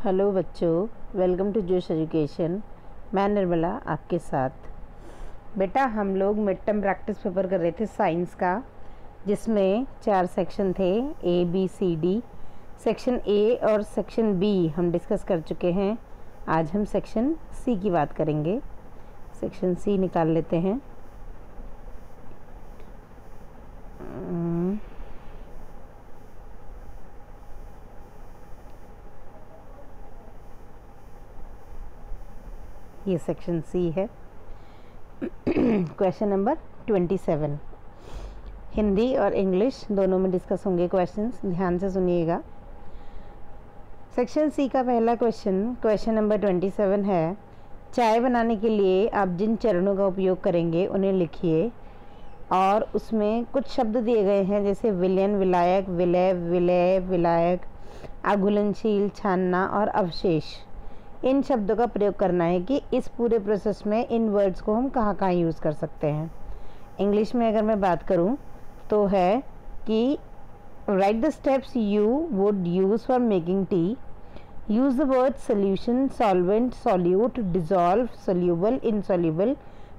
Hello बच्चों, welcome to जोश education. मैं निर्मला आपके साथ। बेटा, हम लोग मिड टर्म प्रैक्टिस पेपर कर रहे थे साइंस का, जिसमें 4 सेक्शन थे, A B C D. Section A और सेक्शन बी हम डिस्कस कर चुके हैं। आज हम सेक्शन सी की बात करेंगे। सेक्शन सी निकाल लेते हैं। ये सेक्शन सी है। क्वेश्चन नंबर 27 हिंदी और इंग्लिश दोनों में डिस्कस होंगे क्वेश्चंस, ध्यान से सुनिएगा। सेक्शन सी का पहला क्वेश्चन नंबर 27 है, चाय बनाने के लिए आप जिन चरणों का उपयोग करेंगे उन्हें लिखिए। और उसमें कुछ शब्द दिए गए हैं, जैसे विलयन, विलायक, विलय, विलय, विलायक, अघुलनशील, छानना और अवशेष। इन शब्दों का प्रयोग करना है कि इस पूरे प्रोसेस में इन वर्ड्स को हम कहाँ कहाँ यूज़ कर सकते हैं। इंग्लिश में अगर मैं बात करूँ तो है कि right the steps you would use for making tea. Use the word solution, solvent, solute, dissolve, soluble, insoluble,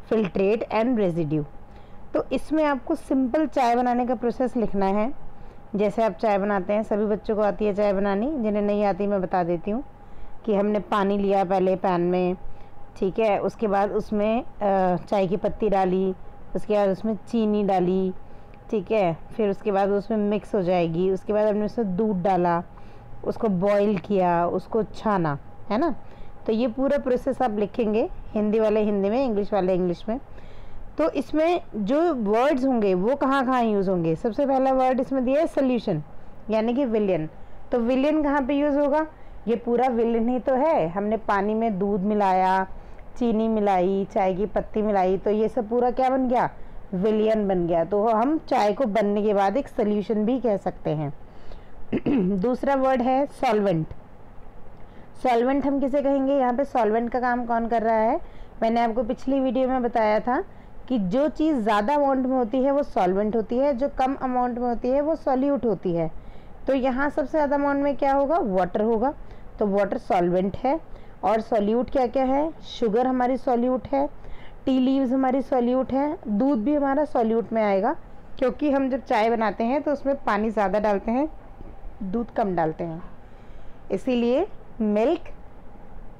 filtrate and residue. तो इसमें आपको सिंपल चाय बनाने का प्रोसेस लिखना है। जैसे आप चाय बनाते हैं, सभी बच्चों को आती है चाय बनानी, जिन्हें नहीं आती मैं बता देती हूँ कि हमने पानी लिया पहले पैन में, ठीक है। उसके बाद उसमें चाय की पत्ती डाली, उसके बाद उसमें चीनी डाली, ठीक है। फिर उसके बाद उसमें मिक्स हो जाएगी। उसके बाद हमने उसमें दूध डाला, उसको बॉईल किया, उसको छाना, है ना। तो ये पूरा प्रोसेस आप लिखेंगे, हिंदी वाले हिंदी में, इंग्लिश वाले इंग्लिश में। तो इसमें जो वर्ड्स होंगे वो कहाँ कहाँ यूज़ होंगे। सबसे पहला वर्ड इसमें दिया है सोल्यूशन, यानी कि विलियन। तो विलियन कहाँ पे यूज़ होगा? ये पूरा विलियन ही तो है। हमने पानी में दूध मिलाया, चीनी मिलाई, चाय की पत्ती मिलाई, तो ये सब पूरा क्या बन गया? विलियन बन गया। तो हम चाय को बनने के बाद एक सोल्यूशन भी कह सकते हैं। दूसरा वर्ड है सॉल्वेंट। सॉल्वेंट हम किसे कहेंगे? यहाँ पे सॉल्वेंट का काम कौन कर रहा है? मैंने आपको पिछली वीडियो में बताया था कि जो चीज़ ज़्यादा अमाउंट में होती है वो सॉल्वेंट होती है, जो कम अमाउंट में होती है वो सॉल्यूट होती है। तो यहाँ सबसे ज़्यादा अमाउंट में क्या होगा? वाटर होगा। तो वाटर सॉल्वेंट है। और सॉल्यूट क्या क्या है? शुगर हमारी सॉल्यूट है, टी लीव्स हमारी सॉल्यूट है, दूध भी हमारा सॉल्यूट में आएगा, क्योंकि हम जब चाय बनाते हैं तो उसमें पानी ज़्यादा डालते हैं, दूध कम डालते हैं। इसीलिए मिल्क,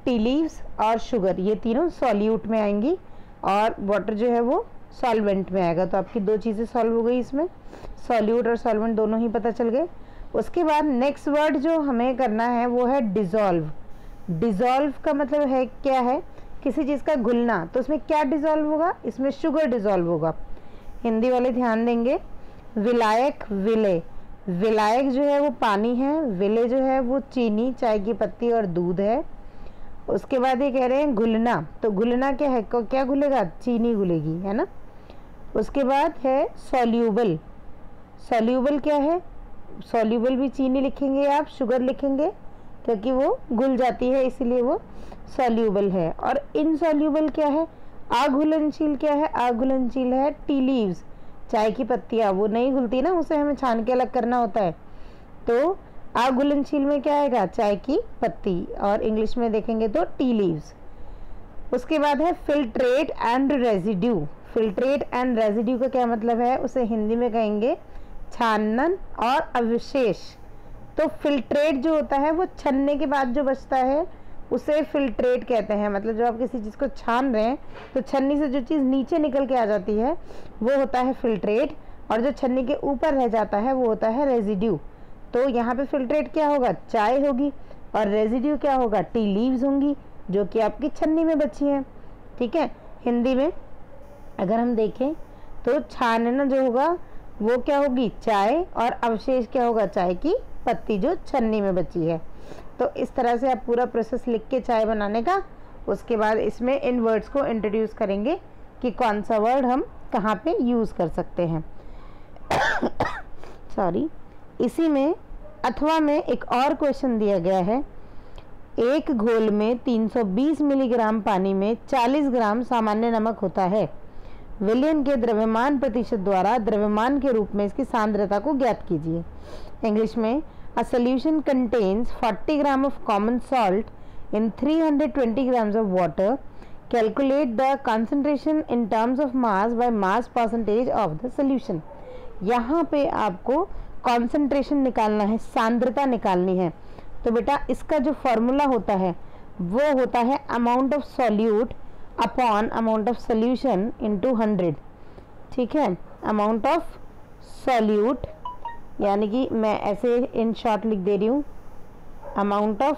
टी लीव्स और शुगर ये तीनों सॉल्यूट में आएंगी, और वाटर जो है वो सॉल्वेंट में आएगा। तो आपकी दो चीज़ें सॉल्व हो गई इसमें, सॉल्यूट और सॉल्वेंट दोनों ही पता चल गए। उसके बाद नेक्स्ट वर्ड जो हमें करना है वो है डिज़ोल्व। डिज़ोल्व का मतलब है क्या है? किसी चीज़ का घुलना। तो इसमें क्या डिज़ोल्व होगा? इसमें शुगर डिज़ोल्व होगा। हिंदी वाले ध्यान देंगे। विलायक, विलय। विलायक जो है वो पानी है, विलय जो है वो चीनी, चाय की पत्ती और दूध है। उसके बाद ये कह रहे हैं घुलना। तो घुलना क्या है? क्या घुलेगा? चीनी घुलेगी, है ना। उसके बाद है सॉल्यूबल। सॉल्यूबल क्या है? सॉल्यूबल भी चीनी लिखेंगे आप, शुगर लिखेंगे, क्योंकि वो घुल जाती है इसीलिए वो सॉल्यूबल है। और इनसॉल्यूबल क्या है? अघुलनशील क्या है? अघुलनशील है टी लीव्स, चाय की पत्तियाँ, वो नहीं घुलती ना, उसे हमें छान के अलग करना होता है। तो अघुलनशील में क्या आएगा? चाय की पत्ती, और इंग्लिश में देखेंगे तो टी लीव्स। उसके बाद है filtrate and residue. Filtrate and residue का क्या मतलब है? उसे हिंदी में कहेंगे छानन और अवशेष। तो फिल्ट्रेट जो होता है वो छनने के बाद जो बचता है उसे फिल्ट्रेट कहते हैं। मतलब जब आप किसी चीज़ को छान रहे हैं तो छन्नी से जो चीज़ नीचे निकल के आ जाती है वो होता है फिल्ट्रेट, और जो छन्नी के ऊपर रह जाता है वो होता है रेजिड्यू। तो यहाँ पे फिल्ट्रेट क्या होगा? चाय होगी, और रेजिड्यू क्या होगा? टी लीव्स होंगी, जो कि आपकी छन्नी में बची हैं, ठीक है। हिंदी में अगर हम देखें तो छानना जो होगा वो क्या होगी? चाय, और अवशेष क्या होगा? चाय की पत्ती जो छन्नी में बची है। तो इस तरह से आप पूरा प्रोसेस लिख के चाय बनाने का, उसके बाद इसमें इन वर्ड्स को इंट्रोड्यूस करेंगे कि कौन सा वर्ड हम कहाँ पे यूज़ कर सकते हैं। सॉरी। इसी में अथवा में एक और क्वेश्चन दिया गया है, एक घोल में 320 मिलीग्राम पानी में 40 ग्राम सामान्य नमक होता है। विलयन के द्रव्यमान प्रतिशत द्वारा द्रव्यमान के रूप में इसकी सांद्रता को ज्ञात कीजिए। इंग्लिश में A solution contains 40 grams of common salt in 320 grams of water. Calculate the concentration in terms of mass by mass percentage of the solution. यहाँ पे आपको कॉन्सेंट्रेशन निकालना है, सांद्रता निकालनी है। तो बेटा इसका जो फॉर्मूला होता है वो होता है amount of solute upon amount of solution into 100। ठीक है, अमाउंट ऑफ सॉल्यूट यानी कि मैं ऐसे इन शॉर्ट लिख दे रही हूँ, amount of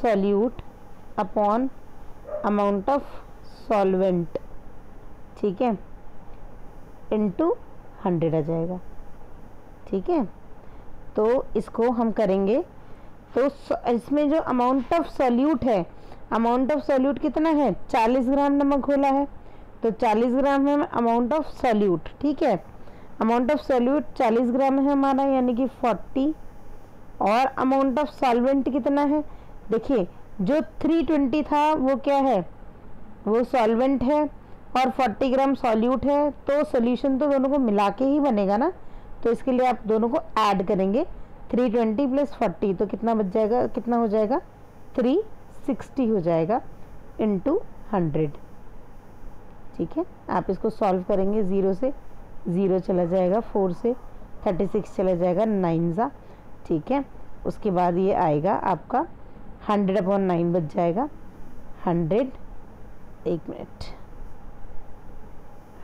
solute upon amount of solvent, ठीक है, इनटू 100 आ जाएगा। ठीक है, तो इसको हम करेंगे। तो इसमें जो अमाउंट ऑफ सॉल्यूट है, अमाउंट ऑफ सॉल्यूट कितना है, 40 ग्राम नमक घोला है, तो 40 ग्राम है अमाउंट ऑफ सॉल्यूट। ठीक है, अमाउंट ऑफ सॉल्यूट 40 ग्राम है हमारा, यानी कि 40। और अमाउंट ऑफ सॉल्वेंट कितना है, देखिए जो 320 था वो क्या है, वो सॉल्वेंट है और 40 ग्राम सॉल्यूट है, तो सोल्यूशन तो दोनों को मिला के ही बनेगा ना। तो इसके लिए आप दोनों को ऐड करेंगे, 320 प्लस 40 तो कितना बच जाएगा, कितना हो जाएगा, 360 हो जाएगा इनटू 100। ठीक है, आप इसको सॉल्व करेंगे, 0 से 0 चला जाएगा, 4 से 36 चला जाएगा, 9 सा। ठीक है, उसके बाद ये आएगा आपका 100/9 बच जाएगा, 100, एक मिनट,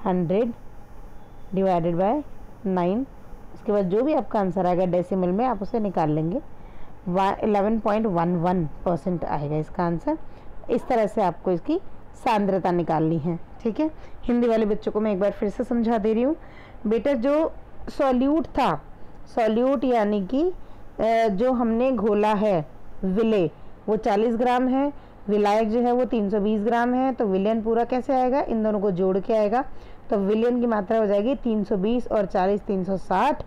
100 डिवाइडेड बाय 9। उसके बाद जो भी आपका आंसर आएगा डेसिमल में आप उसे निकाल लेंगे, 11.11% आएगा इसका आंसर। इस तरह से आपको इसकी सांद्रता निकालनी है। ठीक है, हिंदी वाले बच्चों को मैं एक बार फिर से समझा दे रही हूँ। बेटा जो सॉल्यूट था, सॉल्यूट यानी कि जो हमने घोला है विले, वो 40 ग्राम है, विलायक जो है वो 320 ग्राम है, तो विलयन पूरा कैसे आएगा, इन दोनों को जोड़ के आएगा। तो विलयन की मात्रा हो जाएगी 320 और 40 360।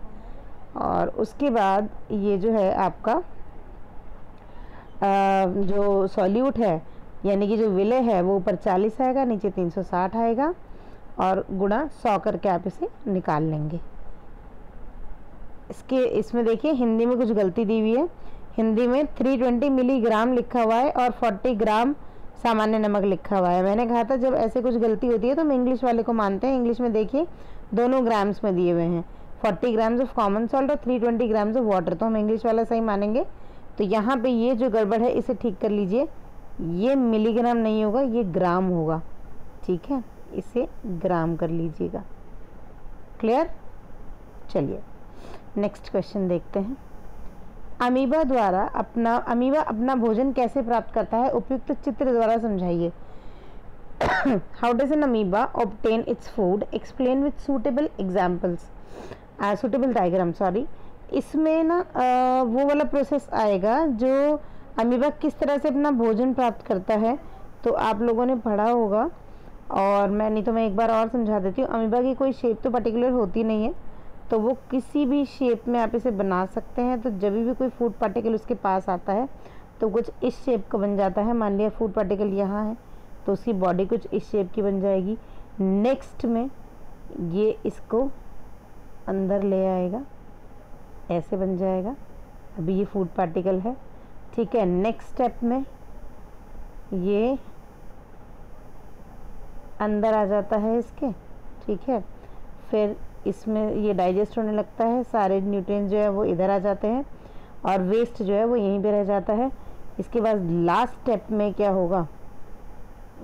और उसके बाद ये जो है आपका जो सॉल्यूट है यानी कि जो विलय है वो ऊपर 40 आएगा, नीचे 360 आएगा, और गुणा 100 करके आप इसे निकाल लेंगे। इसमें देखिए हिंदी में कुछ गलती दी हुई है, हिंदी में 320 मिलीग्राम लिखा हुआ है और 40 ग्राम सामान्य नमक लिखा हुआ है। मैंने कहा था जब ऐसे कुछ गलती होती है तो हम इंग्लिश वाले को मानते हैं। इंग्लिश में देखिए दोनों ग्राम्स में दिए हुए हैं, 40 ग्राम्स ऑफ कॉमन सॉल्ट और 320 ग्राम्स ऑफ वाटर, तो हम इंग्लिश वाला सही मानेंगे। तो यहाँ पे ये जो गड़बड़ है इसे ठीक कर लीजिए, ये मिलीग्राम नहीं होगा, ये ग्राम होगा। ठीक है, इसे ग्राम कर लीजिएगा। क्लियर? चलिए नेक्स्ट क्वेश्चन देखते हैं। अमीबा अपना भोजन कैसे प्राप्त करता है, उपयुक्त चित्र द्वारा समझाइए। How does N amoeba obtain its food, explain with suitable examples, suitable diagram. Sorry, इसमें ना वो वाला प्रोसेस आएगा जो अमीबा किस तरह से अपना भोजन प्राप्त करता है, तो आप लोगों ने पढ़ा होगा, और मैं एक बार और समझा देती हूँ। अमीबा की कोई शेप तो पर्टिकुलर होती नहीं है, तो वो किसी भी शेप में आप इसे बना सकते हैं। तो जब भी कोई फूड पार्टिकल उसके पास आता है तो कुछ इस शेप का बन जाता है। मान लिया फूड पार्टिकल यहाँ है तो उसकी बॉडी कुछ इस शेप की बन जाएगी। नेक्स्ट में ये इसको अंदर ले आएगा, ऐसे बन जाएगा। अभी ये फूड पार्टिकल है, ठीक है। नेक्स्ट स्टेप में ये अंदर आ जाता है इसके, ठीक है। फिर इसमें ये डाइजेस्ट होने लगता है, सारे न्यूट्रिएंट्स जो है वो इधर आ जाते हैं और वेस्ट जो है वो यहीं पे रह जाता है। इसके बाद लास्ट स्टेप में क्या होगा,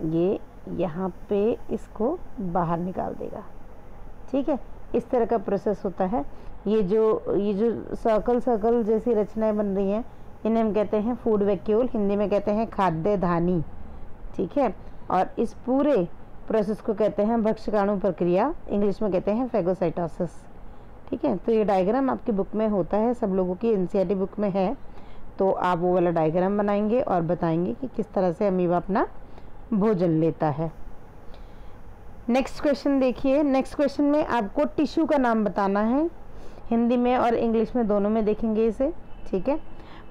ये यहाँ पे इसको बाहर निकाल देगा, ठीक है। इस तरह का प्रोसेस होता है। ये जो सर्कल जैसी रचनाएं बन रही हैं इन्हें हम कहते हैं फूड वैक्यूल, हिंदी में कहते हैं खाद्य धानी, ठीक है। और इस पूरे प्रोसेस को कहते हैं भक्षकाणु प्रक्रिया, इंग्लिश में कहते हैं फेगोसाइटोसिस, ठीक है। तो ये डायग्राम आपकी बुक में होता है, सब लोगों की एनसीईआरटी बुक में है, तो आप वो वाला डायग्राम बनाएंगे और बताएंगे कि किस तरह से अमीबा अपना भोजन लेता है। नेक्स्ट क्वेश्चन देखिए। नेक्स्ट क्वेश्चन में आपको टिश्यू का नाम बताना है, हिंदी में और इंग्लिश में दोनों में देखेंगे इसे, ठीक है।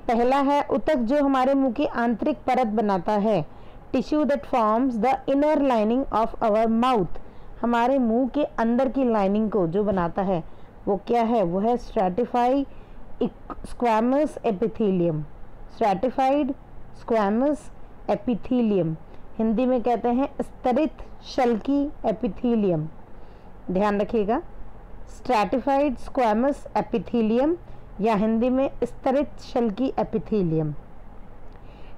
पहला है ऊतक, जो हमारे मुंह की आंतरिक परत बनाता है। Tissue that forms the inner lining of our mouth, हमारे मुंह के अंदर की लाइनिंग को जो बनाता है वो क्या है, वो है stratify squamous epithelium, stratified squamous epithelium, Hindi में कहते हैं स्तरित शल्की एपिथेलियम, ध्यान रखिएगा, स्ट्रैटिफाइड स्क्वैमस एपिथेलियम या हिंदी में स्तरित शल्की एपिथेलियम।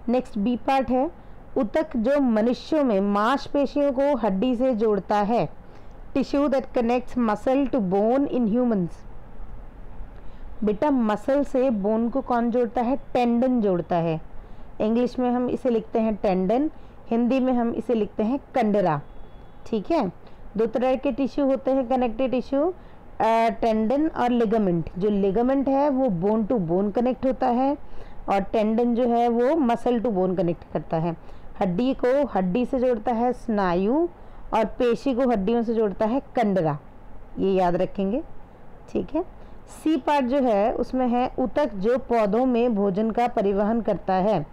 नेक्स्ट बी पार्ट है ऊतक जो मनुष्यों में मांसपेशियों को हड्डी से जोड़ता है, tissue that connects muscle to bone in humans. बेटा मसल से बोन को कौन जोड़ता है? टेंडन जोड़ता है। इंग्लिश में हम इसे लिखते हैं टेंडन, हिंदी में हम इसे लिखते हैं कंडरा। ठीक है, दो तरह के टिश्यू होते हैं कनेक्टिव टिश्यू, टेंडन और लिगामेंट। जो लिगामेंट है वो बोन टू बोन कनेक्ट होता है और टेंडन जो है वो मसल टू बोन कनेक्ट करता है। हड्डी को हड्डी से जोड़ता है स्नायु और पेशी को हड्डियों से जोड़ता है कंडरा, ये याद रखेंगे। ठीक है, सी पार्ट जो है उसमें है ऊतक जो पौधों में भोजन का परिवहन करता है,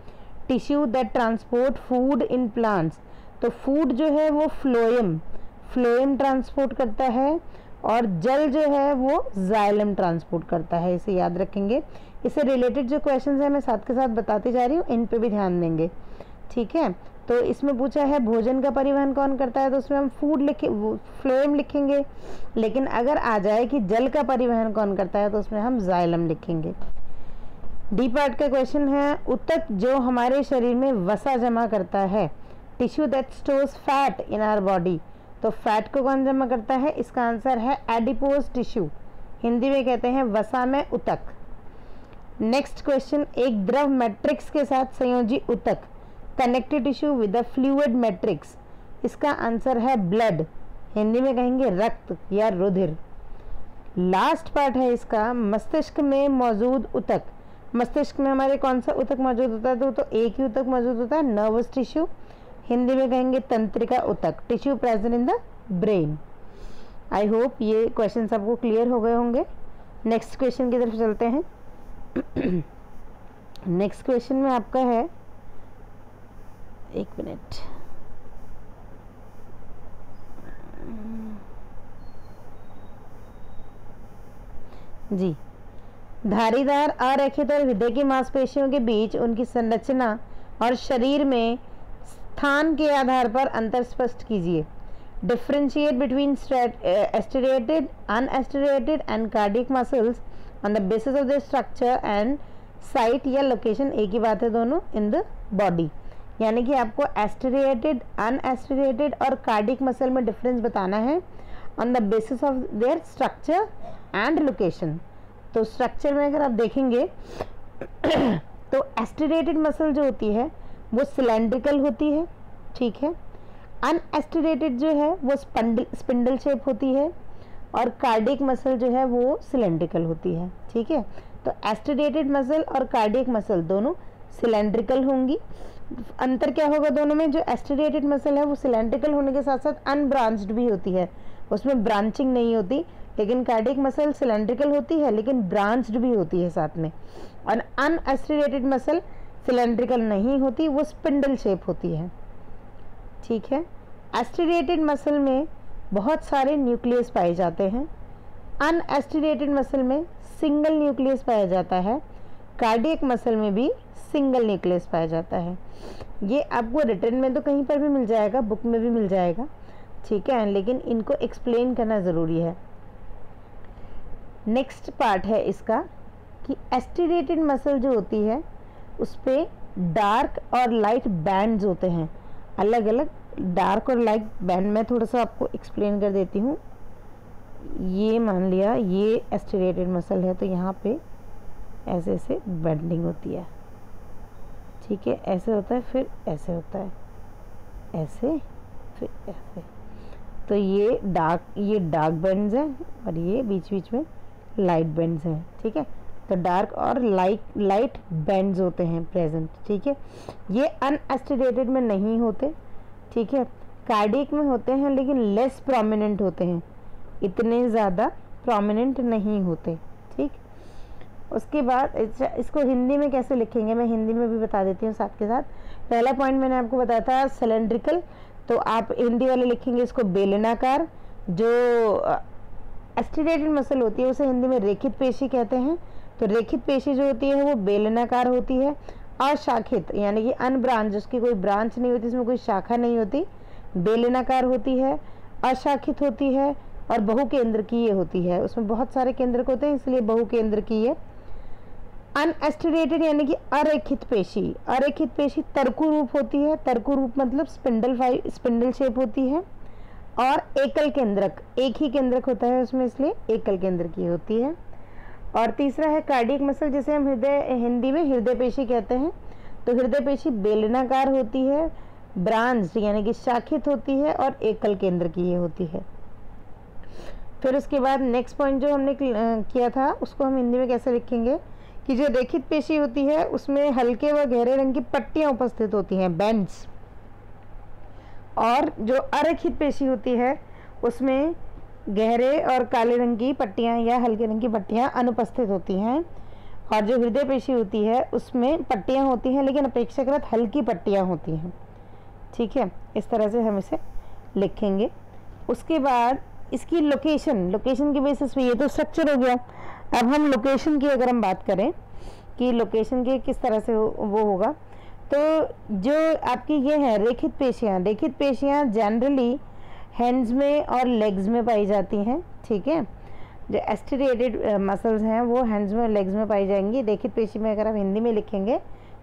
tissue that transport food in plants. तो फूड जो है वो फ्लोएम ट्रांसपोर्ट करता है और जल जो है वो जाइलम ट्रांसपोर्ट करता है, इसे याद रखेंगे। इससे रिलेटेड जो क्वेश्चंस हैं मैं साथ के साथ बताती जा रही हूँ, इन पे भी ध्यान देंगे। ठीक है, तो इसमें पूछा है भोजन का परिवहन कौन करता है, तो उसमें हम फूड लिखे फ्लोएम लिखेंगे, लेकिन अगर आ जाए कि जल का परिवहन कौन करता है तो उसमें हम जाइलम लिखेंगे। डी पार्ट का क्वेश्चन है ऊतक जो हमारे शरीर में वसा जमा करता है, tissue that stores fat in our body. तो फैट को कौन जमा करता है? इसका आंसर है एडिपोज टिश्यू, हिंदी में कहते हैं वसा में ऊतक। नेक्स्ट क्वेश्चन, एक द्रव मैट्रिक्स के साथ संयोजी ऊतक, connective tissue with a fluid matrix. इसका आंसर है ब्लड, हिंदी में कहेंगे रक्त या रुधिर। लास्ट पार्ट है इसका मस्तिष्क में मौजूद ऊतक। मस्तिष्क में हमारे कौन सा ऊतक मौजूद होता है? तो एक ही ऊतक मौजूद होता है, नर्वस टिश्यू, हिंदी में कहेंगे तंत्रिका ऊतक, tissue present in the brain. I hope ये क्वेश्चन सबको क्लियर हो गए होंगे। नेक्स्ट क्वेश्चन की तरफ चलते हैं। नेक्स्ट क्वेश्चन में आपका है, एक मिनट, जी, धारीदार अरेखित और हृदय की मांसपेशियों के बीच उनकी संरचना और शरीर में स्थान के आधार पर अंतर स्पष्ट कीजिए। Differentiate between striated, unstriated and cardiac muscles on the basis of their structure and site या लोकेशन, एक ही बात है दोनों, इन द बॉडी। यानी कि आपको एस्टिरेटेड, अनएस्टिरेटेड और कार्डियक मसल में डिफरेंस बताना है on the basis of their structure and location. तो स्ट्रक्चर में अगर आप देखेंगे तो एस्टिरेटेड मसल जो होती है वो सिलेंड्रिकल होती है, ठीक है। अनएस्टिरेटेड जो है वो स्पिंडल शेप होती है और कार्डियक मसल जो है वो सिलेंड्रिकल होती है, ठीक है। तो एस्टिरेटेड मसल और कार्डियक मसल दोनों सिलेंड्रिकल होंगी। अंतर क्या होगा दोनों में? जो एस्टिरेटेड मसल है वो सिलेंड्रिकल होने के साथ साथ अनब्रांच्ड भी होती है, उसमें ब्रांचिंग नहीं होती, लेकिन कार्डियक मसल सिलेंड्रिकल होती है लेकिन ब्रांच्ड भी होती है साथ में। और अनएस्टिरेटेड मसल सिलेंड्रिकल नहीं होती, वो स्पिंडल शेप होती है, ठीक है। एस्टिरेटेड मसल में बहुत सारे न्यूक्लियस पाए जाते हैं, अनएस्टिरेटेड मसल में सिंगल न्यूक्लियस पाया जाता है, कार्डियक मसल में भी सिंगल न्यूक्लियस पाया जाता है। ये आपको रिटन में तो कहीं पर भी मिल जाएगा, बुक में भी मिल जाएगा, ठीक है, लेकिन इनको एक्सप्लेन करना ज़रूरी है। नेक्स्ट पार्ट है इसका कि एस्टिरेटेड मसल जो होती है उस पर डार्क और लाइट बैंड्स होते हैं, अलग अलग डार्क और लाइट बैंड। मैं थोड़ा सा आपको एक्सप्लेन कर देती हूँ। ये मान लिया ये एस्टिरेटेड मसल है तो यहाँ पे ऐसे ऐसे बेंडिंग होती है, ठीक है, ऐसे होता है, फिर ऐसे होता है, ऐसे, फिर ऐसे। तो ये डार्क बेंड्स हैं और ये बीच बीच में लाइट बेंड्स हैं, ठीक है। तो डार्क और लाइट बेंड्स होते हैं प्रेजेंट, ठीक है। ये अनएस्टिरेटेड में नहीं होते, ठीक है, कार्डियक में होते हैं लेकिन लेस प्रोमिनेंट होते हैं, इतने ज़्यादा प्रोमिनेंट नहीं होते, ठीक। उसके बाद इसको हिंदी में कैसे लिखेंगे मैं हिंदी में भी बता देती हूँ साथ के साथ। पहला पॉइंट मैंने आपको बताया था सिलेंड्रिकल, तो आप हिंदी वाले लिखेंगे इसको बेलनाकार। जो एस्टिरेटेड मसल होती है उसे हिंदी में रेखित पेशी कहते हैं, तो रेखित पेशी जो होती है वो बेलनाकार होती है। अशाखित यानी कि अनब्रांच, उसकी कोई ब्रांच नहीं होती, इसमें कोई शाखा नहीं होती, बेलनाकार होती है, अशाखित होती है और बहुकेंद्रकीय होती है। उसमें बहुत सारे केंद्रक होते हैं इसलिए बहुकेंद्रकीय। अनएस्टिरेटेड यानी कि अरेखित पेशी, अरेखित पेशी तरकु रूप होती है। तरकु रूप मतलब स्पिंडल शेप होती है। और एकल केंद्रक, एक ही केंद्रक होता है उसमें, इसलिए एकल केंद्रकीय होती है। और तीसरा है कार्डियक मसल, जिसे हम हिंदी में हृदय पेशी कहते हैं। तो हृदय पेशी बेलनाकार होती है, ब्रांच यानी कि शाखित होती है और एकल केंद्रकीय होती है। फिर उसके बाद नेक्स्ट पॉइंट जो हमने किया था उसको हम हिंदी में कैसे लिखेंगे कि जो रेखित पेशी होती है उसमें हल्के व गहरे रंग की पट्टियां उपस्थित होती हैं, बैंड्स। और जो अरेखित पेशी होती है उसमें गहरे और काले रंग की पट्टियां या हल्के रंग की पट्टियां अनुपस्थित होती हैं। और जो हृदय पेशी होती है उसमें पट्टियां होती हैं लेकिन अपेक्षाकृत हल्की पट्टियां होती हैं। ठीक है, इस तरह से हम इसे लिखेंगे। उसके बाद इसकी लोकेशन के बेसिस पे, ये तो स्ट्रक्चर हो गया। अब हम लोकेशन की अगर हम बात करें कि लोकेशन के किस तरह से वो होगा, तो जो आपकी ये है रेखित पेशियाँ जनरली हैंड्स में और लेग्स में पाई जाती हैं। ठीक है, जो एस्टिरेटेड मसल्स हैं वो हैंड्स में और लेग्स में पाई जाएंगी। रेखित पेशी में अगर आप हिंदी में लिखेंगे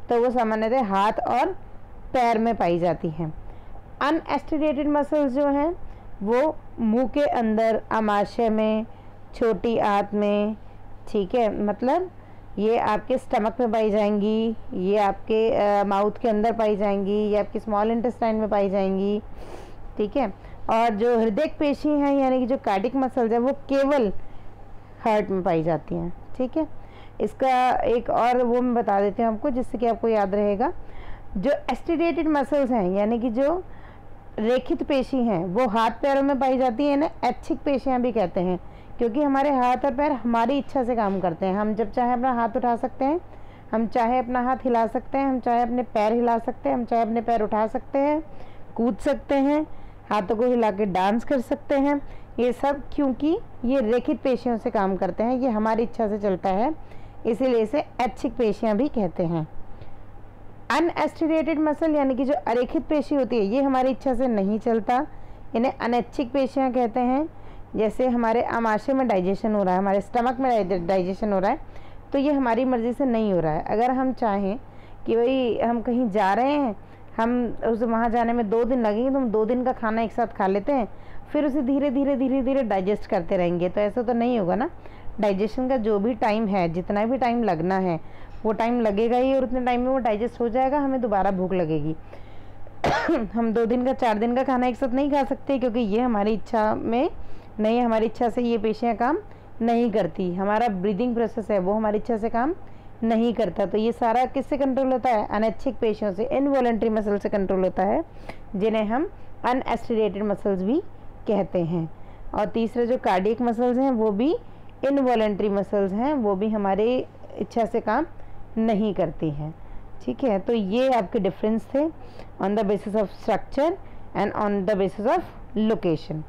तो वो सामान्यतः हाथ और पैर में पाई जाती हैं। अनएस्टिरेटेड मसल्स जो हैं वो मुंह के अंदर, आमाशय में, छोटी आंत में। ठीक है, मतलब ये आपके स्टमक में पाई जाएंगी, ये आपके माउथ के अंदर पाई जाएंगी, ये आपके स्मॉल इंटेस्टाइन में पाई जाएंगी। ठीक है, और जो हृदय पेशी हैं यानी कि जो कार्डियक मसल्स हैं वो केवल हार्ट में पाई जाती हैं। ठीक है, इसका एक और वो मैं बता देती हूँ आपको जिससे कि आपको याद रहेगा। जो एस्टिरेटेड मसल्स हैं यानी कि जो रेखित पेशी हैं वो हाथ पैरों में पाई जाती है ना, ऐच्छिक पेशियां भी कहते हैं, क्योंकि हमारे हाथ और पैर हमारी इच्छा से काम करते हैं। हम जब चाहे अपना हाथ उठा सकते हैं, हम चाहे अपना हाथ हिला सकते हैं, हम चाहे अपने पैर हिला सकते हैं, हम चाहे अपने पैर उठा सकते हैं, कूद सकते हैं, हाथों को हिला के डांस कर सकते हैं। ये सब क्योंकि ये रेखित पेशियों से काम करते हैं, ये हमारी इच्छा से चलता है, इसीलिए इसे ऐच्छिक पेशियां भी कहते हैं। अनएस्टिरेटेड मसल यानी कि जो अरेखित पेशी होती है ये हमारी इच्छा से नहीं चलता, इन्हें अनैच्छिक पेशियां कहते हैं। जैसे हमारे आमाशय में डाइजेशन हो रहा है, हमारे स्टमक में डाइजेशन हो रहा है, तो ये हमारी मर्ज़ी से नहीं हो रहा है। अगर हम चाहें कि भाई हम कहीं जा रहे हैं, हम उस वहाँ जाने में 2 दिन लगेंगे, तो हम 2 दिन का खाना एक साथ खा लेते हैं, फिर उसे धीरे धीरे डाइजेस्ट करते रहेंगे, तो ऐसा तो नहीं होगा ना। डाइजेशन का जो भी टाइम है, जितना भी टाइम लगना है वो टाइम लगेगा ही, और उतने टाइम में वो डाइजेस्ट हो जाएगा, हमें दोबारा भूख लगेगी। हम 2 दिन का 4 दिन का खाना एक साथ नहीं खा सकते, क्योंकि ये हमारी इच्छा में नहीं, हमारी इच्छा से ये पेशियां काम नहीं करती। हमारा ब्रीदिंग प्रोसेस है वो हमारी इच्छा से काम नहीं करता। तो ये सारा किससे कंट्रोल होता है? अनैच्छिक पेशियों से, इनवॉलंटरी मसल से कंट्रोल होता है, जिन्हें हम अनएस्टिरेटेड मसल्स भी कहते हैं। और तीसरे जो कार्डियक मसल्स हैं वो भी इनवॉलंटरी मसल्स हैं, वो भी हमारी इच्छा से काम नहीं करती हैं। ठीक है, तो ये आपके डिफरेंस थे on the basis of structure and on the basis of location.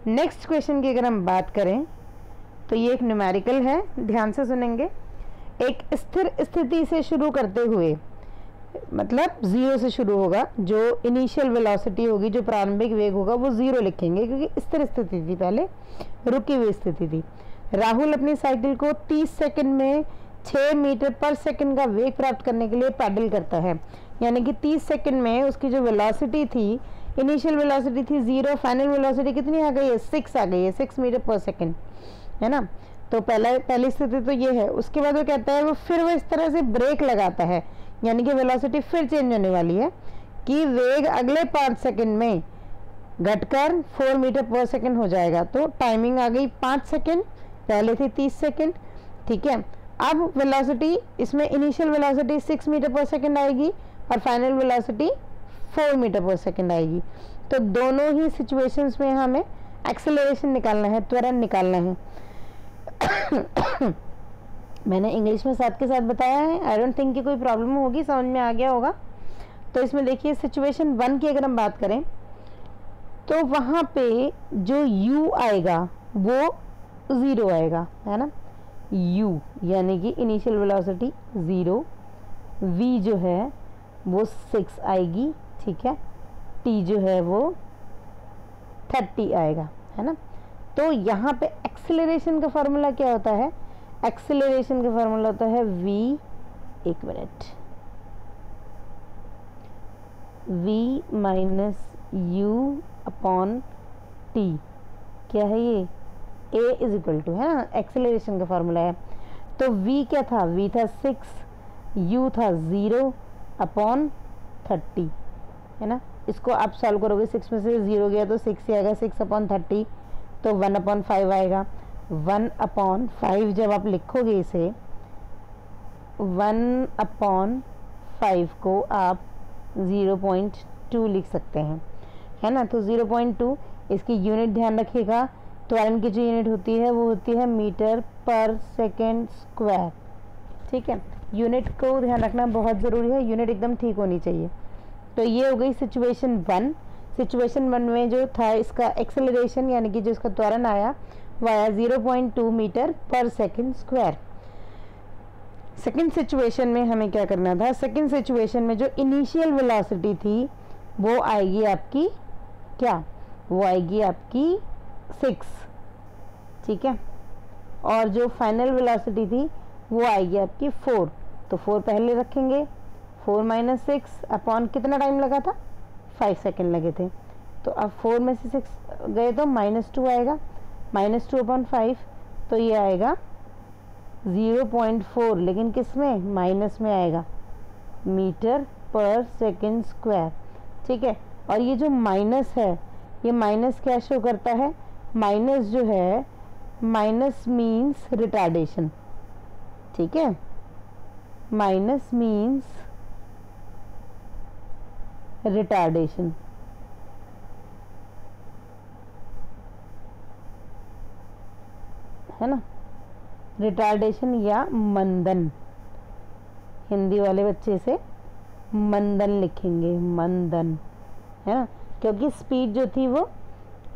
Next question की अगर हम बात करें तो ये एक न्यूमेरिकल है, ध्यान से सुनेंगे। एक स्थिर स्थिति से शुरू करते हुए, मतलब 0 से शुरू होगा, जो इनिशियल वेलोसिटी होगी, जो प्रारंभिक वेग होगा वो 0 लिखेंगे, क्योंकि स्थिर स्थिति थी, पहले रुकी हुई स्थिति थी। राहुल अपनी साइकिल को 30 सेकंड में 6 मीटर पर सेकंड का वेग प्राप्त करने के लिए पैडल करता है। यानी कि 30 सेकंड में उसकी जो वेलोसिटी थी, इनिशियल वेलोसिटी थी 0, फाइनल वेलोसिटी कितनी आ गई है? 6 आ गई है, 6 मीटर पर सेकंड, है ना। तो पहली स्थिति तो ये है। उसके बाद वो कहता है वो इस तरह से ब्रेक लगाता है, यानी कि वेलोसिटी फिर चेंज होने वाली है कि वेग अगले 5 सेकंड में घटकर 4 मीटर पर सेकंड हो जाएगा। तो टाइमिंग आ गई 5 सेकंड, पहले थी 30 सेकंड। ठीक है, अब वेलोसिटी इसमें इनिशियल वेलोसिटी 6 मीटर पर सेकंड आएगी और फाइनल वेलोसिटी 4 मीटर पर सेकंड आएगी। तो दोनों ही सिचुएशंस में हमें एक्सेलरेशन निकालना है, त्वरण निकालना है। मैंने इंग्लिश में साथ के साथ बताया है, आई डोंट थिंक कि कोई प्रॉब्लम होगी, समझ में आ गया होगा। तो इसमें देखिए सिचुएशन 1 की अगर हम बात करें तो वहाँ पे जो u आएगा वो 0 आएगा, है ना। u यानी कि इनिशियल वेलोसिटी 0, v जो है वो 6 आएगी, ठीक है, t जो है वो 30 आएगा, है ना। तो यहाँ पे एक्सेलरेशन का फॉर्मूला क्या होता है? एक्सेलरेशन का फॉर्मूला होता है v, एक minute, v minus u upon t, क्या है ये? a इज इक्वल टू, है ना, एक्सेलरेशन का फॉर्मूला है। तो v क्या था? v था 6, u था 0 अपॉन 30, है ना। इसको आप सॉल्व करोगे, 6 में से 0 गया तो 6 ही आएगा, 6 अपॉन 30 तो 1 अपॉन 5 आएगा। 1 अपॉन 5 जब आप लिखोगे इसे, 1 अपॉन 5 को आप 0.2 लिख सकते हैं, है ना। तो 0.2 इसकी यूनिट ध्यान रखिएगा, त्वरण की जो यूनिट होती है वो होती है मीटर पर सेकेंड स्क्वायर, ठीक है। यूनिट को ध्यान रखना बहुत ज़रूरी है, यूनिट एकदम ठीक होनी चाहिए। तो ये हो गई सिचुएशन 1। सिचुएशन 1 में जो था इसका एक्सेलरेशन यानी कि जो इसका त्वरण आया वो आया 0.2 मीटर पर सेकेंड स्क्वायर। सेकेंड सिचुएशन में हमें क्या करना था? सेकेंड सिचुएशन में जो इनिशियल वेलोसिटी थी वो आएगी आपकी क्या? वो आएगी आपकी 6, ठीक है, और जो फाइनल वेलोसिटी थी वो आएगी आपकी 4। तो 4 पहले रखेंगे, 4 माइनस 6 अपॉन कितना टाइम लगा था? 5 सेकेंड लगे थे। तो अब 4 में से 6 गए तो -2 आएगा, -2 अपॉन 5, तो ये आएगा 0.4, लेकिन किस में? माइनस में आएगा, मीटर पर सेकेंड स्क्वायर, ठीक है। और ये जो माइनस है, ये माइनस क्या शो करता है? माइनस जो है, माइनस मीन्स रिटार्डेशन, ठीक है, माइनस मीन्स रिटार्डेशन, है ना, रिटार्डेशन या मंदन। हिंदी वाले बच्चे से मंदन लिखेंगे, मंदन, है ना, क्योंकि स्पीड जो थी वो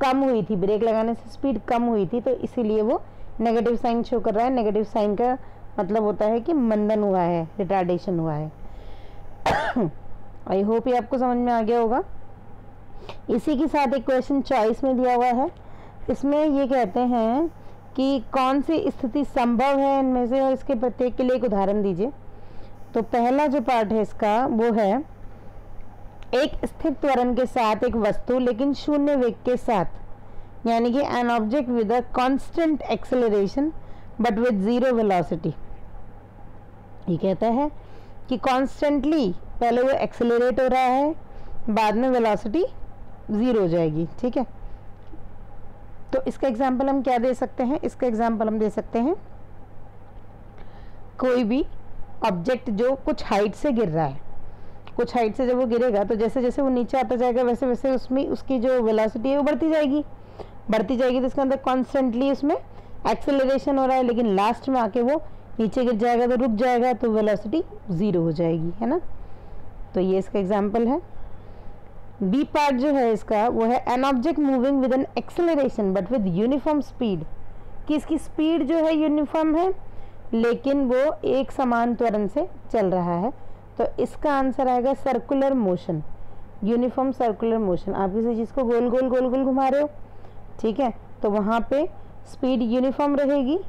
कम हुई थी, ब्रेक लगाने से स्पीड कम हुई थी, तो इसीलिए वो नेगेटिव साइन शो कर रहा है। नेगेटिव साइन का मतलब होता है कि मंदन हुआ है, रिटार्डेशन हुआ है। आई होप ये आपको समझ में आ गया होगा। इसी के साथ एक क्वेश्चन चॉइस में दिया हुआ है, इसमें ये कहते हैं कि कौन सी स्थिति संभव है इनमें से, और इसके प्रत्येक के लिए एक उदाहरण दीजिए। तो पहला जो पार्ट है इसका वो है, एक स्थिर त्वरण के साथ एक वस्तु लेकिन शून्य वेग के साथ, यानी कि an object with a constant acceleration but with zero velocity. ये कहता है कि कॉन्स्टेंटली पहले वो एक्सेलरेट हो रहा है, बाद में वेलोसिटी ज़ीरो हो जाएगी, ठीक है। तो इसका एग्जांपल हम क्या दे सकते हैं? इसका एग्जांपल हम दे सकते हैं कोई भी ऑब्जेक्ट जो कुछ हाइट से गिर रहा है, कुछ हाइट से जब वो गिरेगा तो जैसे जैसे वो नीचे आता जाएगा वैसे वैसे उसमें उसकी जो वेलोसिटी है वो बढ़ती जाएगी, तो इसके अंदर कॉन्स्टेंटली उसमें एक्सेलरेशन हो रहा है, लेकिन लास्ट में आके वो नीचे गिर जाएगा तो रुक जाएगा, तो वेलोसिटी ज़ीरो हो जाएगी, है ना। तो ये इसका एग्जाम्पल है। बी पार्ट जो है इसका वो है an object moving with an acceleration but with uniform speed, कि इसकी स्पीड जो है यूनिफॉर्म है लेकिन वो एक समान त्वरण से चल रहा है। तो इसका आंसर आएगा circular motion, uniform circular motion. आप किसी चीज़ को गोल गोल गोल गोल घुमा रहे हो, ठीक है, तो वहाँ पे स्पीड यूनिफॉर्म रहेगी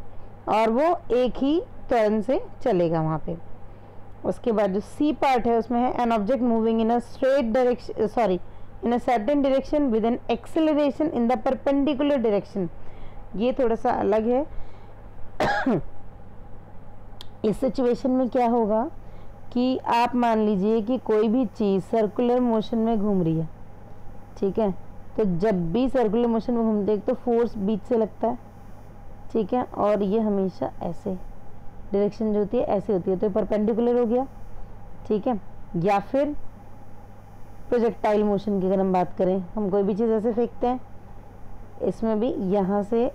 और वो एक ही त्वरण से चलेगा वहाँ पे। उसके बाद जो सी पार्ट है उसमें है an object moving in a straight direction, sorry in a certain direction with an acceleration in the perpendicular direction. ये थोड़ा सा अलग है। इस सिचुएशन में क्या होगा कि आप मान लीजिए कि कोई भी चीज़ सर्कुलर मोशन में घूम रही है, ठीक है, तो जब भी सर्कुलर मोशन में घूमते हैं तो फोर्स बीच से लगता है, ठीक है, और ये हमेशा ऐसे डायरेक्शन जो होती है ऐसे होती है, तो परपेंडिकुलर हो गया, ठीक है। या फिर प्रोजेक्टाइल मोशन की अगर हम बात करें, हम कोई भी चीज़ ऐसे फेंकते हैं, इसमें भी यहाँ से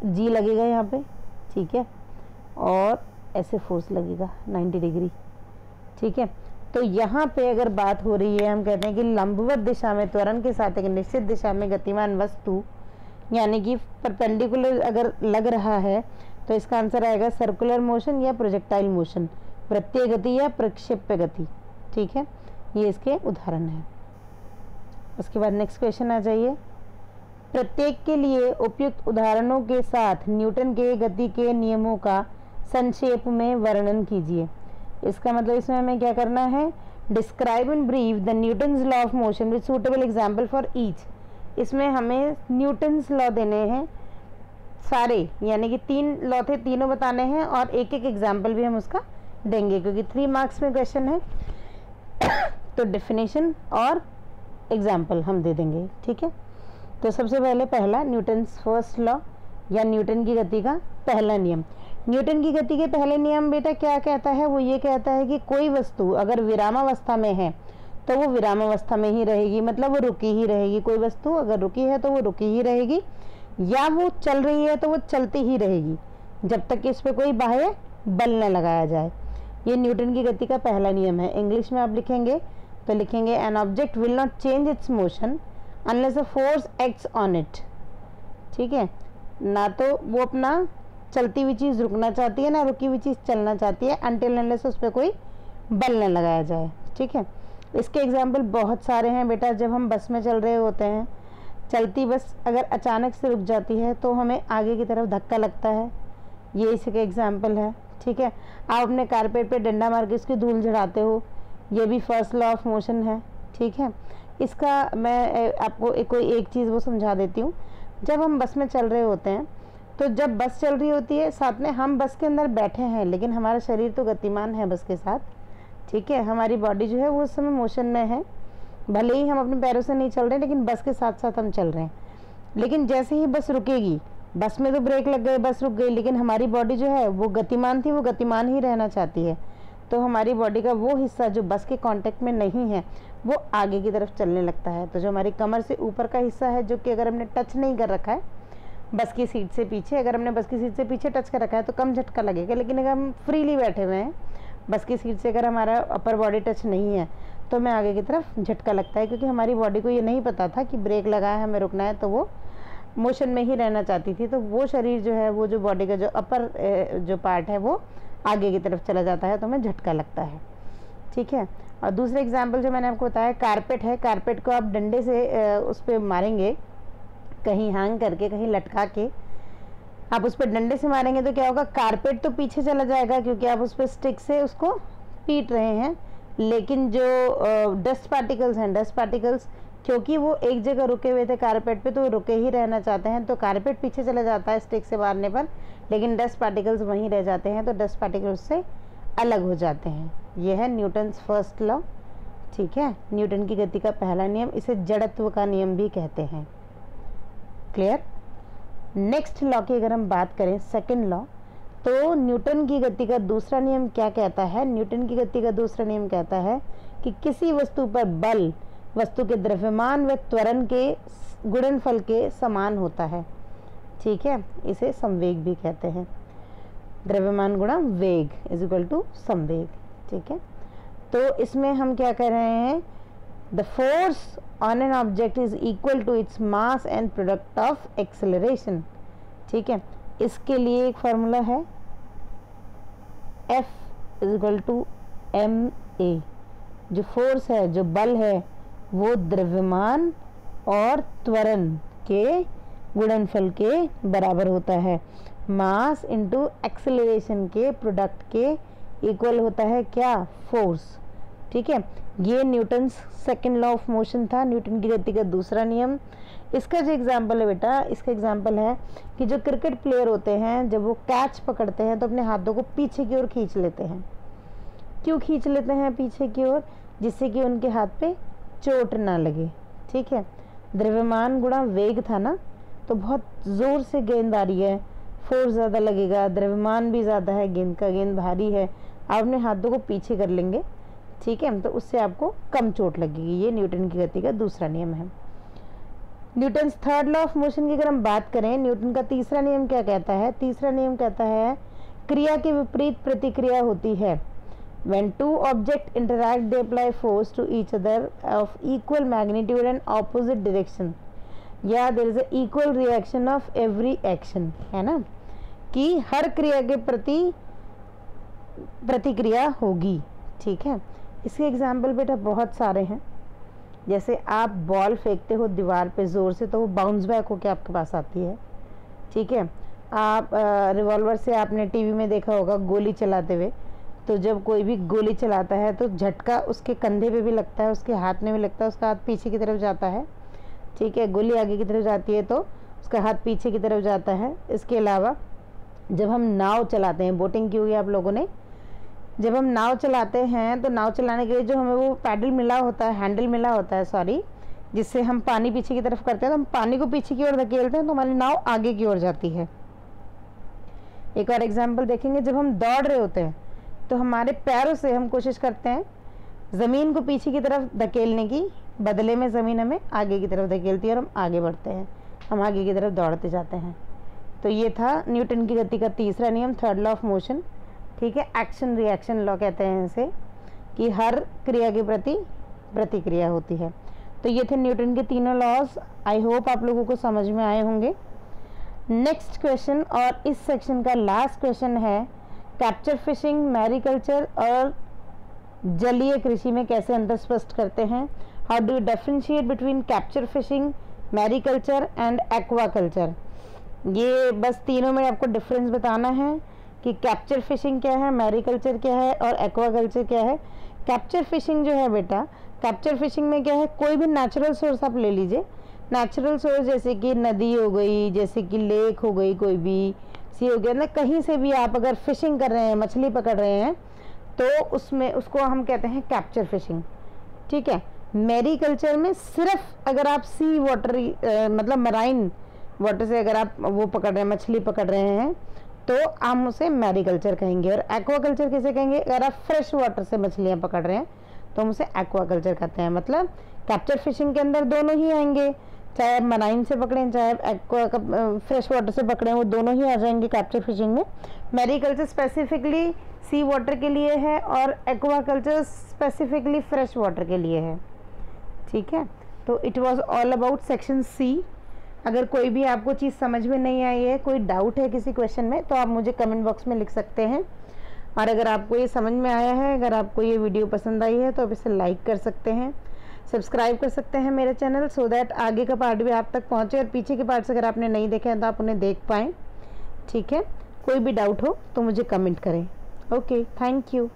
जी लगेगा यहाँ पे, ठीक है, और ऐसे फोर्स लगेगा 90 डिग्री, ठीक है। तो यहाँ पे अगर बात हो रही है, हम कहते हैं कि लंबवत दिशा में त्वरण के साथ एक निश्चित दिशा में गतिमान वस्तु, यानी कि परपेंडिकुलर अगर लग रहा है तो इसका आंसर आएगा सर्कुलर मोशन या प्रोजेक्टाइल मोशन, वृत्तीय गति या प्रक्षेप्य गति। ठीक है, ये इसके उदाहरण है। उसके बाद नेक्स्ट क्वेश्चन आ जाइए। प्रत्येक के लिए उपयुक्त उदाहरणों के साथ न्यूटन के गति के नियमों का संक्षेप में वर्णन कीजिए। इसका मतलब इसमें हमें क्या करना है, describe in brief the Newton's law of motion with suitable example for each. इसमें हमें न्यूटन्स लॉ देने हैं सारे, यानी कि 3 लॉ थे, तीनों बताने हैं और एक एक एग्जाम्पल भी हम उसका देंगे क्योंकि 3 मार्क्स में क्वेश्चन है तो डेफिनेशन और एग्जाम्पल हम दे देंगे। ठीक है, तो सबसे पहले पहला न्यूटन्स फर्स्ट लॉ या न्यूटन की गति का पहला नियम। न्यूटन की गति के पहले नियम बेटा क्या कहता है, वो ये कहता है कि कोई वस्तु अगर विरामावस्था में है तो वो विरामावस्था में ही रहेगी, मतलब वो रुकी ही रहेगी। कोई वस्तु अगर रुकी है तो वो रुकी ही रहेगी, या वो चल रही है तो वो चलती ही रहेगी जब तक कि इस पर कोई बाह्य बल न लगाया जाए। ये न्यूटन की गति का पहला नियम है। इंग्लिश में आप लिखेंगे तो लिखेंगे an object will not change it's motion unless a force acts on it. ठीक है, ना तो वो अपना चलती हुई चीज़ रुकना चाहती है, ना रुकी हुई चीज़ चलना चाहती है अनटिल अनलेस उस पर कोई बल न लगाया जाए। ठीक है, इसके एग्जाम्पल बहुत सारे हैं बेटा। जब हम बस में चल रहे होते हैं, चलती बस अगर अचानक से रुक जाती है तो हमें आगे की तरफ धक्का लगता है, ये इसका एग्जाम्पल है। ठीक है, आप अपने कारपेट पे डंडा मार के इसकी धूल झड़ाते हो, ये भी फर्स्ट लॉ ऑफ मोशन है। ठीक है, इसका मैं आपको कोई एक चीज़ वो समझा देती हूँ। जब हम बस में चल रहे होते हैं तो जब बस चल रही होती है, साथ में हम बस के अंदर बैठे हैं, लेकिन हमारा शरीर तो गतिमान है बस के साथ। ठीक है, हमारी बॉडी जो है वो उस समय मोशन में है, भले ही हम अपने पैरों से नहीं चल रहे लेकिन बस के साथ साथ हम चल रहे हैं। लेकिन जैसे ही बस रुकेगी, बस में तो ब्रेक लग गए, बस रुक गई, लेकिन हमारी बॉडी जो है वो गतिमान थी, वो गतिमान ही रहना चाहती है। तो हमारी बॉडी का वो हिस्सा जो बस के कांटेक्ट में नहीं है वो आगे की तरफ चलने लगता है। तो जो हमारी कमर से ऊपर का हिस्सा है, जो कि अगर हमने टच नहीं कर रखा है बस की सीट से पीछे, अगर हमने बस की सीट से पीछे टच कर रखा है तो कम झटका लगेगा। लेकिन अगर हम फ्रीली बैठे हुए हैं बस की सीट से, अगर हमारा अपर बॉडी टच नहीं है तो हमें आगे की तरफ झटका लगता है, क्योंकि हमारी बॉडी को ये नहीं पता था कि ब्रेक लगा है, हमें रुकना है, तो वो मोशन में ही रहना चाहती थी। तो वो शरीर जो है, वो जो बॉडी का जो अपर जो पार्ट है वो आगे की तरफ चला जाता है, तो हमें झटका लगता है। ठीक है, और दूसरा एग्जाम्पल जो मैंने आपको बताया कारपेट है। कारपेट को आप डंडे से उस पर मारेंगे, कहीं हैंग करके, कहीं लटका के आप उस पर डंडे से मारेंगे तो क्या होगा, कारपेट तो पीछे चला जाएगा क्योंकि आप उस पर स्टिक से उसको पीट रहे हैं। लेकिन जो डस्ट पार्टिकल्स हैं, डस्ट पार्टिकल्स क्योंकि वो एक जगह रुके हुए थे कारपेट पे, तो वो रुके ही रहना चाहते हैं, तो कारपेट पीछे चला जाता है स्टिक से मारने पर, लेकिन डस्ट पार्टिकल्स वहीं रह जाते हैं, तो डस्ट पार्टिकल्स से अलग हो जाते हैं। ये है न्यूटन्स फर्स्ट लॉ। ठीक है, न्यूटन की गति का पहला नियम, इसे जड़त्व का नियम भी कहते हैं। क्लियर। नेक्स्ट लॉ की अगर हम बात करें, सेकंड लॉ, तो न्यूटन की गति का दूसरा नियम क्या कहता है। न्यूटन की गति का दूसरा नियम कहता है कि किसी वस्तु पर बल वस्तु के द्रव्यमान व त्वरण के गुणनफल के समान होता है। ठीक है, इसे संवेग भी कहते हैं। द्रव्यमान गुणा वेग इज इक्वल टू संवेग। ठीक है, तो इसमें हम क्या कर रहे हैं, the force on an object is equal to its mass and product of acceleration. ठीक है, इसके लिए एक फार्मूला है F is equal to ma। जो फोर्स है, जो बल है, वो द्रव्यमान और त्वरण के गुणनफल के बराबर होता है। मास इंटू एक्सेलरेशन के प्रोडक्ट के इक्वल होता है क्या, फोर्स। ठीक है, ये Newton second law of motion था, न्यूटन की गति का दूसरा नियम। इसका जो एग्जाम्पल है बेटा, इसका एग्जाम्पल है कि जो क्रिकेट प्लेयर होते हैं, जब वो कैच पकड़ते हैं तो अपने हाथों को पीछे की ओर खींच लेते हैं। क्यों खींच लेते हैं पीछे की ओर, जिससे कि उनके हाथ पे चोट ना लगे। ठीक है, द्रव्यमान गुणा वेग था ना, तो बहुत ज़ोर से गेंद आ रही है, फोर्स ज़्यादा लगेगा, द्रव्यमान भी ज़्यादा है, गेंद भारी है, आप अपने हाथों को पीछे कर लेंगे। ठीक है, तो उससे आपको कम चोट लगेगी। ये न्यूटन की गति का दूसरा नियम है। Newton third law of motion की अगर हम बात करें, न्यूटन का तीसरा नियम क्या कहता है। तीसरा नियम कहता है क्रिया के विपरीत प्रतिक्रिया होती है। When two objects interact, they apply force to each other of equal magnitude and opposite direction. Yeah, there is a equal reaction of every action, है ना। कि हर क्रिया के प्रति प्रतिक्रिया होगी। ठीक है, इसके एग्जाम्पल बेटा बहुत सारे हैं। जैसे आप बॉल फेंकते हो दीवार पे ज़ोर से तो वो बाउंस बैक होकर आपके पास आती है। ठीक है, आप रिवॉल्वर से आपने टीवी में देखा होगा गोली चलाते हुए, तो जब कोई भी गोली चलाता है तो झटका उसके कंधे पे भी लगता है, उसके हाथ में भी लगता है, उसका हाथ पीछे की तरफ जाता है। ठीक है, गोली आगे की तरफ जाती है तो उसका हाथ पीछे की तरफ जाता है। इसके अलावा जब हम नाव चलाते हैं, बोटिंग की होगी आप लोगों ने, जब हम नाव चलाते हैं तो नाव चलाने के लिए जो हमें वो पैडल मिला होता है, हैंडल मिला होता है सॉरी, जिससे हम पानी पीछे की तरफ करते हैं, तो हम पानी को पीछे की ओर धकेलते हैं तो हमारी नाव आगे की ओर जाती है। एक और एग्जाम्पल देखेंगे, जब हम दौड़ रहे होते हैं तो हमारे पैरों से हम कोशिश करते हैं ज़मीन को पीछे की तरफ धकेलने की, बदले में ज़मीन हमें आगे की तरफ धकेलती है और हम आगे बढ़ते हैं, हम आगे की तरफ दौड़ते जाते हैं। तो ये था न्यूटन की गति का तीसरा नियम, थर्ड लॉ ऑफ मोशन। ठीक है, एक्शन रिएक्शन लॉ कहते हैं इसे, कि हर क्रिया के प्रति प्रतिक्रिया होती है। तो ये थे न्यूटन के तीनों लॉज। आई होप आप लोगों को समझ में आए होंगे। नेक्स्ट क्वेश्चन और इस सेक्शन का लास्ट क्वेश्चन है, कैप्चर फिशिंग, मैरीकल्चर और जलीय कृषि में कैसे अंतर स्पष्ट करते हैं। How do you differentiate between capture fishing, mariculture and aquaculture. ये बस तीनों में आपको डिफरेंस बताना है कि कैप्चर फिशिंग क्या है, मैरीकल्चर क्या है और एक्वाकल्चर क्या है। कैप्चर फिशिंग जो है बेटा, कैप्चर फिशिंग में क्या है, कोई भी नेचुरल सोर्स आप ले लीजिए, नेचुरल सोर्स जैसे कि नदी हो गई, जैसे कि लेक हो गई, कोई भी सी हो गया ना, कहीं से भी आप अगर फिशिंग कर रहे हैं, मछली पकड़ रहे हैं, तो उसमें उसको हम कहते हैं कैप्चर फिशिंग। ठीक है, मैरीकल्चर में सिर्फ अगर आप सी वाटर मतलब मराइन वाटर से अगर आप वो पकड़ रहे हैं, मछली पकड़ रहे हैं, तो हम उसे मैरीकल्चर कहेंगे। और एक्वाकल्चर किसे कहेंगे, अगर आप फ्रेश वाटर से मछलियाँ पकड़ रहे हैं तो हम उसे एक्वाकल्चर कहते हैं। मतलब कैप्चर फिशिंग के अंदर दोनों ही आएंगे, चाहे आप मराइन से पकड़ें चाहे आप फ्रेश वाटर से पकड़ें, वो दोनों ही आ जाएंगे कैप्चर फिशिंग में। मैरीकल्चर स्पेसिफिकली सी वाटर के लिए है और एक्वाकल्चर स्पेसिफिकली फ्रेश वाटर के लिए है। ठीक है, तो it was all about section C. अगर कोई भी आपको चीज़ समझ में नहीं आई है, कोई डाउट है किसी क्वेश्चन में, तो आप मुझे कमेंट बॉक्स में लिख सकते हैं। और अगर आपको ये समझ में आया है, अगर आपको ये वीडियो पसंद आई है, तो आप इसे लाइक कर सकते हैं, सब्सक्राइब कर सकते हैं मेरे चैनल, सो दैट आगे का पार्ट भी आप तक पहुँचे और पीछे के पार्ट्स अगर आपने नहीं देखे हैं तो आप उन्हें देख पाएँ। ठीक है, कोई भी डाउट हो तो मुझे कमेंट करें। Okay, thank you.